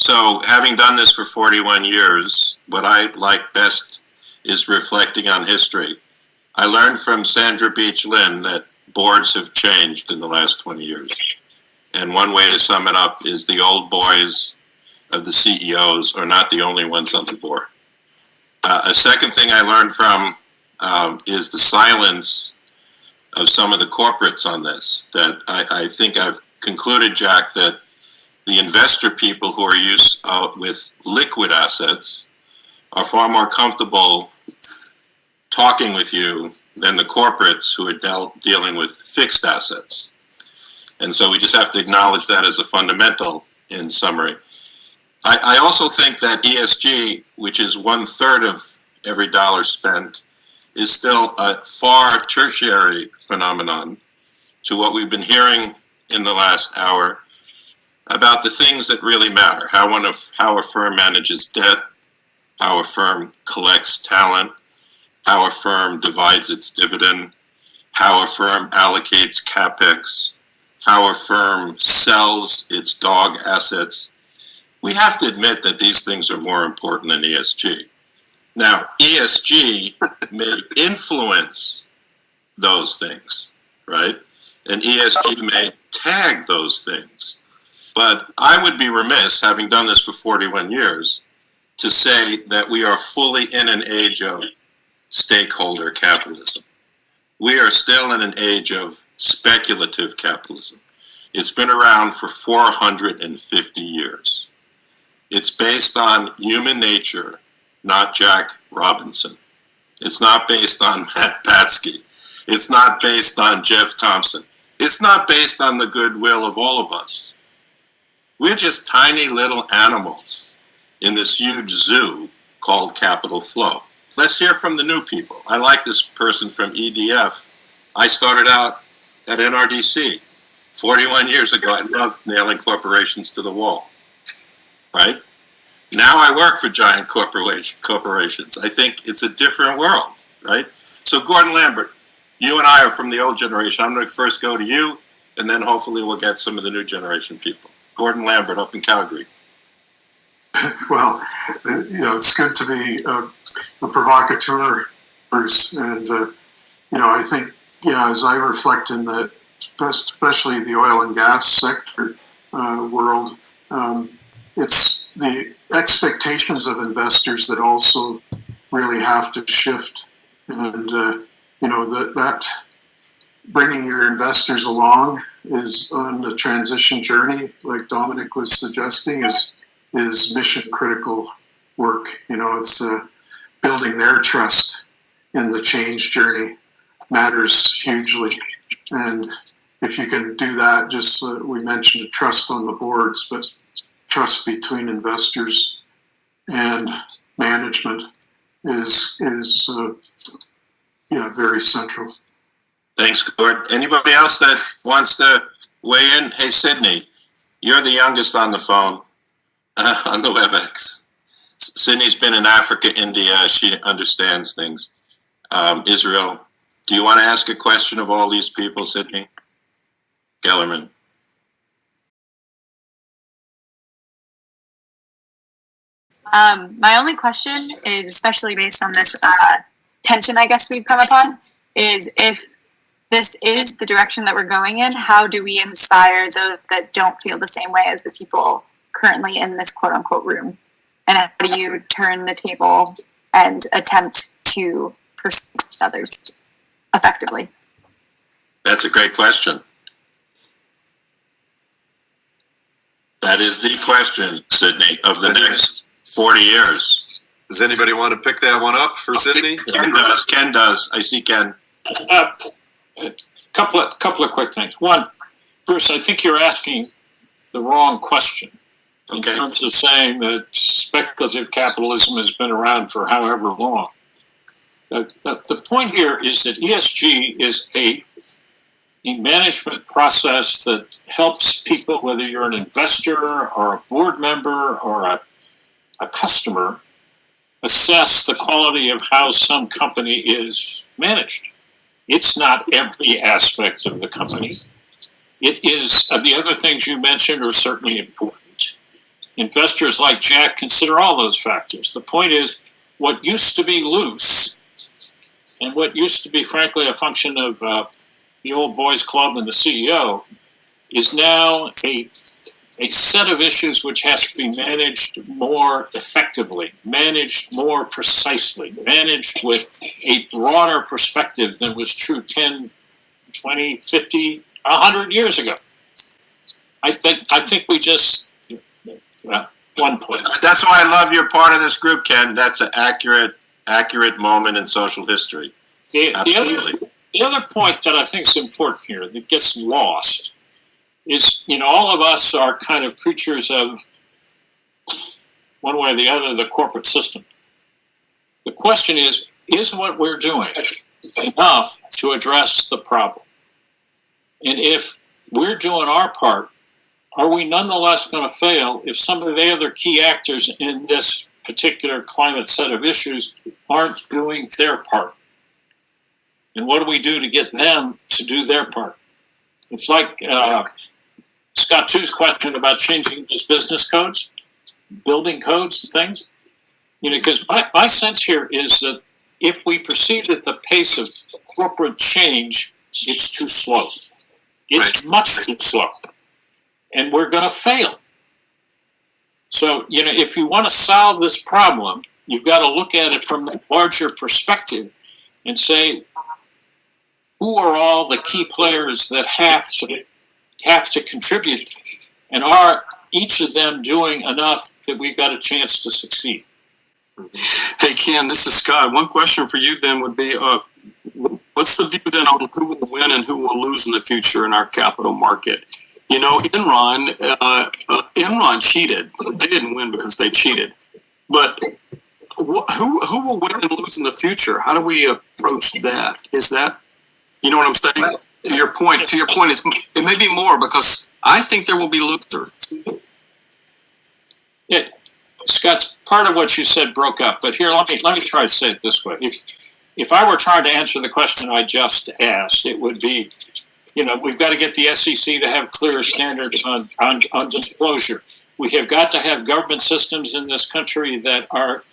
So having done this for 41 years, what I like best is reflecting on history. I learned from Sandra Beach Lynn that boards have changed in the last 20 years. And one way to sum it up is the old boys of the CEOs are not the only ones on the board. A second thing I learned from is the silence of some of the corporates on this. That I think I've concluded, Jack, that the investor people who are used with liquid assets are far more comfortable talking with you than the corporates who are dealing with fixed assets. And so we just have to acknowledge that as a fundamental in summary. I also think that ESG, which is 1/3 of every dollar spent, is still a far tertiary phenomenon to what we've been hearing in the last hour about the things that really matter. How a firm manages debt, how a firm collects talent, how a firm divides its dividend, how a firm allocates capex, how a firm sells its dog assets. We have to admit that these things are more important than ESG. Now, ESG may influence those things, right? And ESG may tag those things. But I would be remiss, having done this for 41 years, to say that we are fully in an age of stakeholder capitalism. We are still in an age of speculative capitalism. It's been around for 450 years. It's based on human nature, not Jack Robinson. It's not based on Matt Piasecki. It's not based on Jeff Thompson. It's not based on the goodwill of all of us. We're just tiny little animals in this huge zoo called capital flow. Let's hear from the new people. I like this person from EDF. I started out at NRDC 41 years ago. I loved nailing corporations to the wall, right? Now I work for giant corporations. I think it's a different world, right? So Gordon Lambert, you and I are from the old generation. I'm going to first go to you, and then hopefully we'll get some of the new generation people. Gordon Lambert up in Calgary. Well, it's good to be a provocateur, Bruce. And, I think, as I reflect in the, especially the oil and gas sector world, it's the expectations of investors that also really have to shift. And, that bringing your investors along is on the transition journey, like Dominic was suggesting, is mission critical work. It's building their trust in the change journey matters hugely. And if you can do that, just we mentioned trust on the boards, but trust between investors and management is very central. Thanks, Gord. Anybody else that wants to weigh in? Hey, Sydney, you're the youngest on the phone, on the WebEx. Sydney's been in Africa, India. She understands things. Israel, do you want to ask a question of all these people, Sydney? Gellerman. My only question is, especially based on this tension, I guess we've come upon, is if this is the direction that we're going in, how do we inspire those that don't feel the same way as the people currently in this quote unquote room? And how do you turn the table and attempt to persuade others effectively? That's a great question. That is the question, Sydney, of the next 40 years. Does anybody want to pick that one up for Sydney? Ken does. I see Ken. A couple of quick things. One, Bruce, I think you're asking the wrong question in terms of saying that speculative capitalism has been around for however long. The point here is that ESG is a management process that helps people, whether you're an investor or a board member or a customer, assess the quality of how some company is managed. It's not every aspect of the company. It is, the other things you mentioned are certainly important, investors like Jack consider all those factors. The point is, what used to be loose and what used to be, frankly, a function of the old boys club and the CEO is now a set of issues which has to be managed more effectively, managed more precisely, managed with a broader perspective than was true 10, 20, 50, 100 years ago. I think we just, one point. That's why I love you're part of this group, Ken. That's an accurate moment in social history. Absolutely. The other point that I think is important here that gets lost is, all of us are kind of creatures of, one way or the other, the corporate system. The question is what we're doing enough to address the problem? And if we're doing our part, are we nonetheless going to fail if some of the other key actors in this particular climate set of issues aren't doing their part? And what do we do to get them to do their part? It's like Scott Two's question about changing these business codes, building codes and things. Because my sense here is that if we proceed at the pace of corporate change, it's too slow. It's much too slow. And we're going to fail. So, if you want to solve this problem, you've got to look at it from the larger perspective and say, who are all the key players that have to contribute, and are each of them doing enough that we've got a chance to succeed? Hey, Ken, this is Scott. One question for you then would be, what's the view then on who will win and who will lose in the future in our capital market? Enron cheated. They didn't win because they cheated. But who will win and lose in the future? How do we approach that? Is that, you know what I'm saying? To your point, it may be more, because I think there will be losers. Yeah, Scott, part of what you said broke up, but here, let me try to say it this way. If I were trying to answer the question I just asked, it would be, we've got to get the SEC to have clear standards on disclosure. We have got to have government systems in this country that are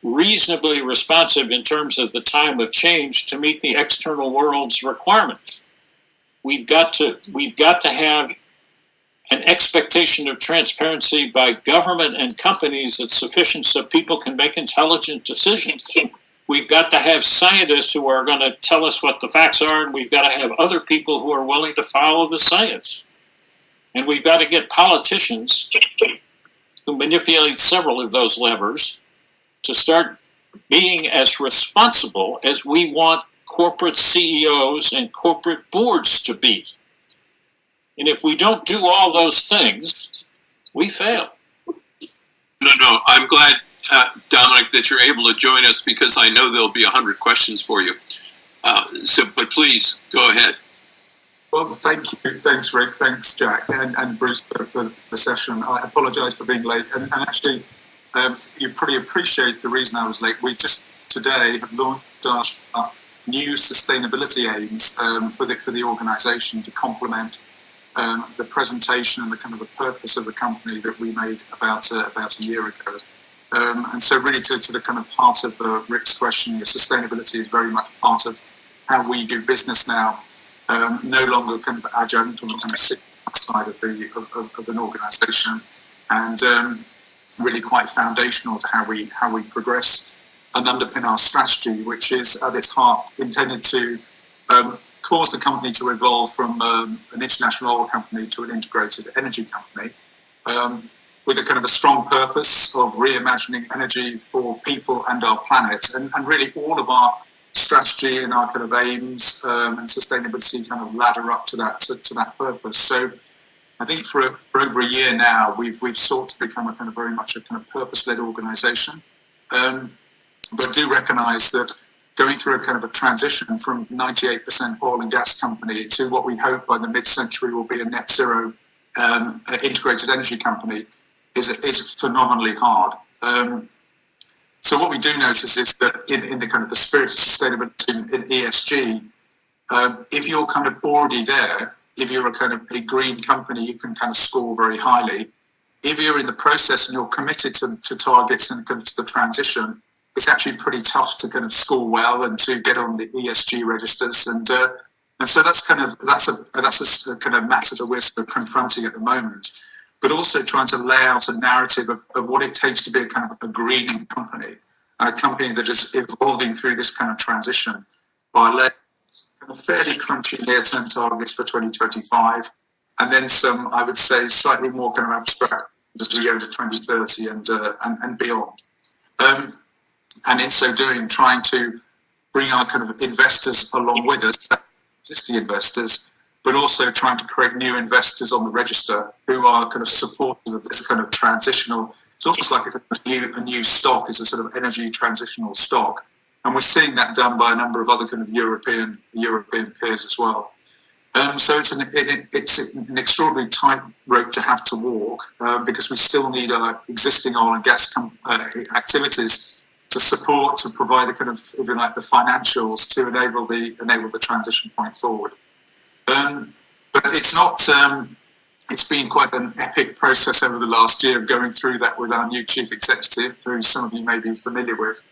reasonably responsive in terms of the time of change to meet the external world's requirements. We've got to have an expectation of transparency by government and companies that's sufficient so people can make intelligent decisions. We've got to have scientists who are going to tell us what the facts are, and we've got to have other people who are willing to follow the science. And we've got to get politicians who manipulate several of those levers to start being as responsible as we want corporate CEOs and corporate boards to be. And if we don't do all those things, we fail. No, I'm glad, Dominic, that you're able to join us, because I know there'll be 100 questions for you. But please, go ahead. Well, thank you. Thanks, Rick. Thanks, Jack, and Bruce for the session. I apologise for being late. And actually, you probably appreciate the reason I was late. We just today have launched our new sustainability aims for the organisation to complement the presentation and the purpose of the company that we made about a year ago. And so really to the kind of heart of Rick's question, sustainability is very much part of how we do business now, no longer kind of adjunct or kind of sit outside of an organisation, and really quite foundational to how we progress and underpin our strategy, which is at its heart intended to cause the company to evolve from an international oil company to an integrated energy company, with a kind of a strong purpose of reimagining energy for people and our planet, and really all of our strategy and our kind of aims and sustainability kind of ladder up to that purpose. So I think for over a year now, we've sought to become a kind of very much a kind of purpose-led organisation, but do recognise that going through a kind of a transition from 98% oil and gas company to what we hope by the mid-century will be a net zero integrated energy company is phenomenally hard. So what we do notice is that in the kind of the spirit of sustainability in ESG, if you're kind of already there, if you're a kind of a green company, you can kind of score very highly. if you're in the process and you're committed to targets and to the transition, it's actually pretty tough to kind of score well and to get on the ESG registers. And so that's a kind of matter that we're sort of confronting at the moment, but also trying to lay out a narrative of what it takes to be a kind of a greening company, a company that is evolving through this kind of transition by laying kind of fairly crunchy near-term targets for 2025, and then some, I would say, slightly more kind of abstract as we go to 2030 and beyond. And in so doing, trying to bring our kind of investors along with us, existing investors, but also trying to create new investors on the register who are kind of supportive of this kind of transitional. It's almost like a new stock is a sort of energy transitional stock, and we're seeing that done by a number of other kind of European peers as well. So it's an extraordinarily tight rope to have to walk because we still need our existing oil and gas activities to provide a kind of, if you like, the financials to enable the transition point forward. But it's not. It's been quite an epic process over the last year of going through that with our new chief executive, who some of you may be familiar with.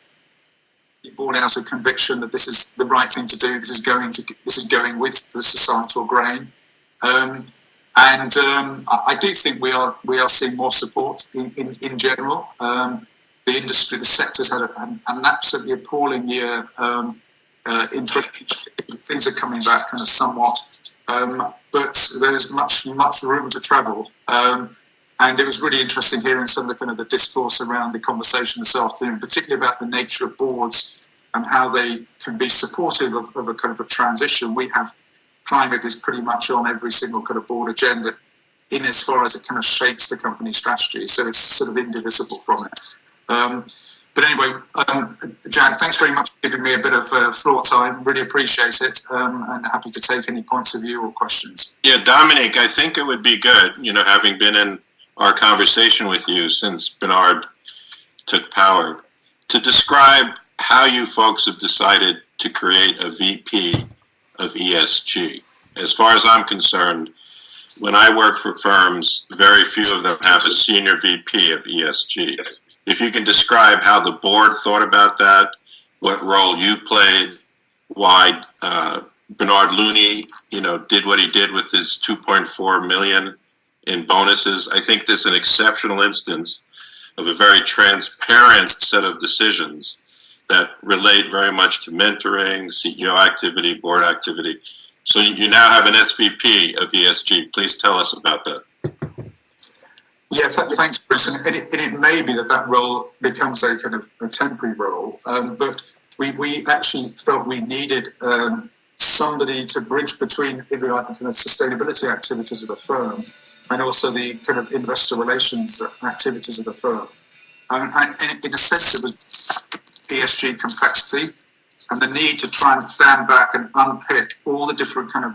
Born out of conviction that this is the right thing to do. This is going with the societal grain, and I do think we are seeing more support in general. The industry, the sector's had an absolutely appalling year. Things are coming back kind of somewhat, but there's much room to travel. And it was really interesting hearing some of the kind of the discourse around the conversation this afternoon, particularly about the nature of boards and how they can be supportive of a kind of a transition. We have climate is pretty much on every single kind of board agenda in as far as it kind of shapes the company strategy. So it's sort of indivisible from it. But anyway, Jack, thanks very much for giving me a bit of floor time. Really appreciate it, and happy to take any points of view or questions. Yeah, Dominic, I think it would be good, having been in our conversation with you since Bernard took power, to describe how you folks have decided to create a VP of ESG. As far as I'm concerned, when I work for firms, very few of them have a senior VP of ESG. If you can describe how the board thought about that, what role you played, why Bernard Looney, did what he did with his 2.4 million in bonuses. I think this is an exceptional instance of a very transparent set of decisions that relate very much to mentoring, CEO activity, board activity. So you now have an SVP of ESG. Please tell us about that. Yeah, thanks, Bruce. And it may be that role becomes a kind of a temporary role, but we actually felt we needed somebody to bridge between, if you like, the kind of sustainability activities of the firm and also the kind of investor relations activities of the firm. And in a sense, it was ESG complexity and the need to try and stand back and unpick all the different kind of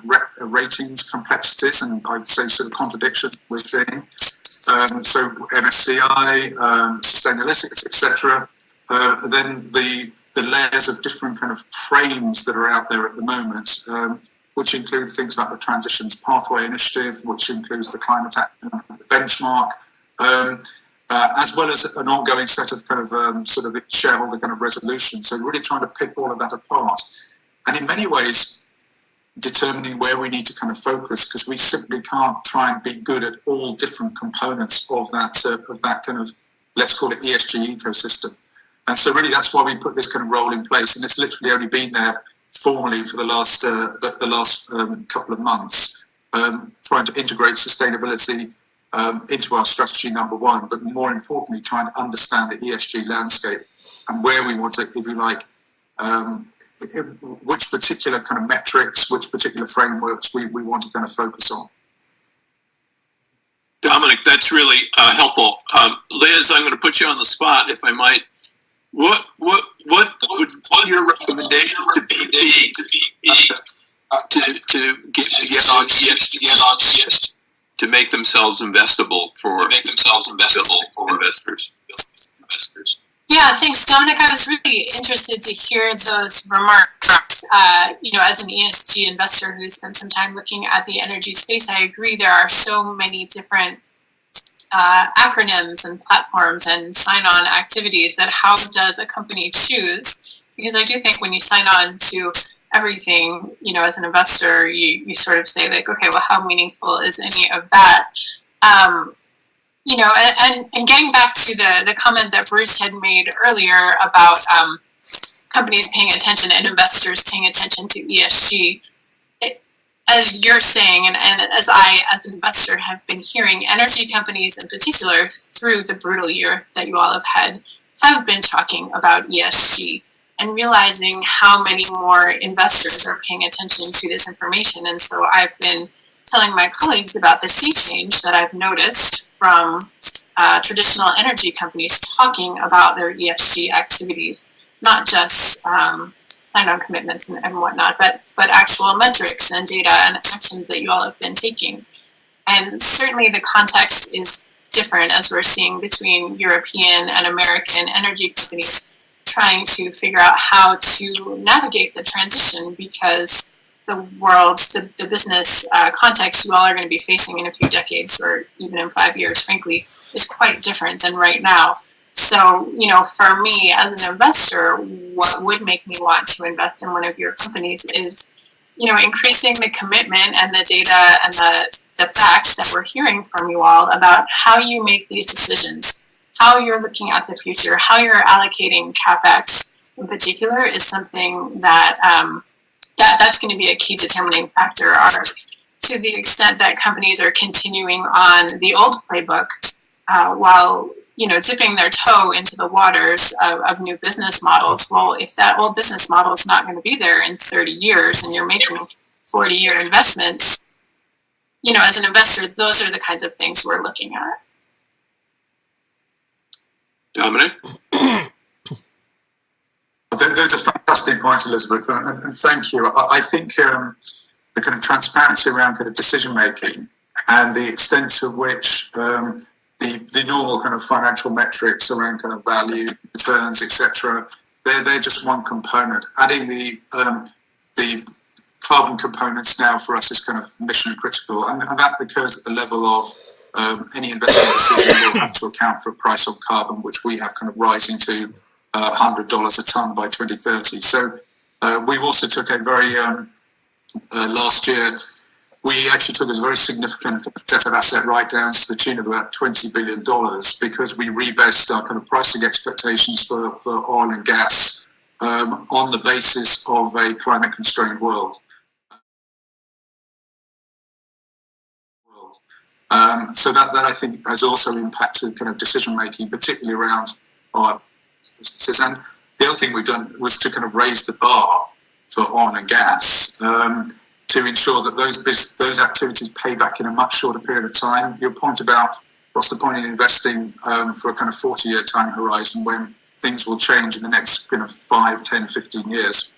ratings complexities and I'd say sort of contradictions we're seeing. So MSCI, Sustainalytics, etc. Then the layers of different kind of frames that are out there at the moment, which include things like the Transitions Pathway Initiative, which includes the Climate Action Benchmark, as well as an ongoing set of kind of sort of shareholder kind of resolutions. So really trying to pick all of that apart, and in many ways determining where we need to kind of focus, because we simply can't try and be good at all different components of that kind of, let's call it ESG ecosystem. And so really that's why we put this kind of role in place, and it's literally only been there formally for the last couple of months, trying to integrate sustainability into our strategy, number one, but more importantly, trying to understand the ESG landscape and where we want to, if you like, which particular kind of metrics, which particular frameworks we want to kind of focus on. Dominic, that's really helpful. Liz, I'm going to put you on the spot, if I might. What would your recommendation to be to get on ESG to make themselves investable for investors? Yeah, thanks, Dominic. I was really interested to hear those remarks. As an ESG investor who spent some time looking at the energy space, I agree there are so many different acronyms and platforms and sign-on activities, that how does a company choose? Because I do think when you sign on to everything, you know, as an investor, you sort of say like, okay, well, how meaningful is any of that? You know, and getting back to the comment that Bruce had made earlier about companies paying attention and investors paying attention to ESG, as you're saying, and as I, as an investor, have been hearing, energy companies in particular, through the brutal year that you all have been talking about ESG and realizing how many more investors are paying attention to this information. And so I've been telling my colleagues about the sea change that I've noticed from traditional energy companies talking about their ESG activities, not just sign-on commitments and whatnot, but actual metrics and data and actions that you all have been taking. And certainly the context is different, as we're seeing between European and American energy companies trying to figure out how to navigate the transition, because the world, the business context you all are going to be facing in a few decades or even in 5 years, frankly, is quite different than right now. So, you know, for me as an investor, what would make me want to invest in one of your companies is, you know, increasing the commitment and the data and the facts that we're hearing from you all about how you make these decisions, how you're looking at the future, how you're allocating CapEx in particular is something that that's going to be a key determining factor. To the extent that companies are continuing on the old playbook while, you know, dipping their toe into the waters of new business models. Well, if that old business model is not going to be there in 30 years and you're making 40-year investments, you know, as an investor, those are the kinds of things we're looking at. Dominic? Those are fantastic points, Elizabeth, and thank you. I think the kind of transparency around kind of decision making and the extent to which the normal kind of financial metrics around kind of value, returns, etc., they're just one component. Adding the carbon components now for us is kind of mission critical, and that occurs at the level of any investment decision will have to account for a price on carbon, which we have kind of rising to $100 a ton by 2030. So we also took a very last year. We actually took a very significant set of asset write-downs to the tune of about $20 billion because we rebased our kind of pricing expectations for oil and gas on the basis of a climate-constrained world. So that I think has also impacted kind of decision-making, particularly around our businesses. And the other thing we've done was to kind of raise the bar for oil and gas to ensure that those activities pay back in a much shorter period of time. Your point about what's the point in investing for a kind of 40-year time horizon when things will change in the next kind of 5, 10, 15 years.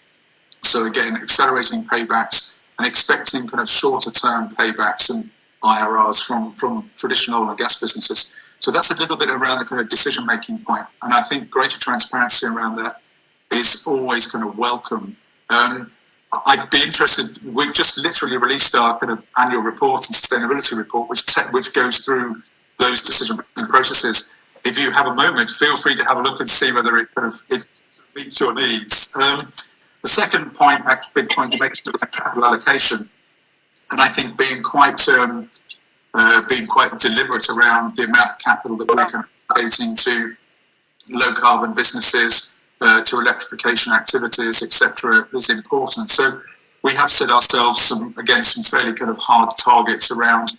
So again, accelerating paybacks and expecting kind of shorter term paybacks and IRRs from traditional oil and gas businesses. So that's a little bit around the kind of decision-making point. And I think greater transparency around that is always kind of welcome. I'd be interested, we've just literally released our kind of annual report and sustainability report, which goes through those decision-making processes. If you have a moment, feel free to have a look and see whether it kind of meets your needs. The second point, big point you make, is capital allocation. And I think being quite deliberate around the amount of capital that we're allocating to low carbon businesses, to electrification activities, etc., is important. So we have set ourselves some fairly kind of hard targets around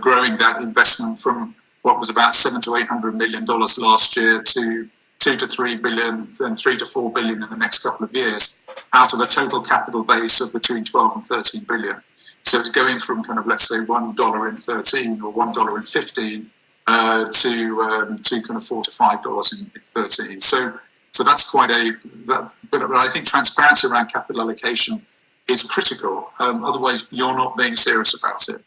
growing that investment from what was about $700 to $800 million last year to $2 to $3 billion, then $3 to $4 billion in the next couple of years, out of a total capital base of between 12 and 13 billion. So it's going from kind of, let's say, $1 in 13 or $1 in 15 to kind of $4 to $5 in 13. So that's quite but I think transparency around capital allocation is critical. Otherwise, you're not being serious about it.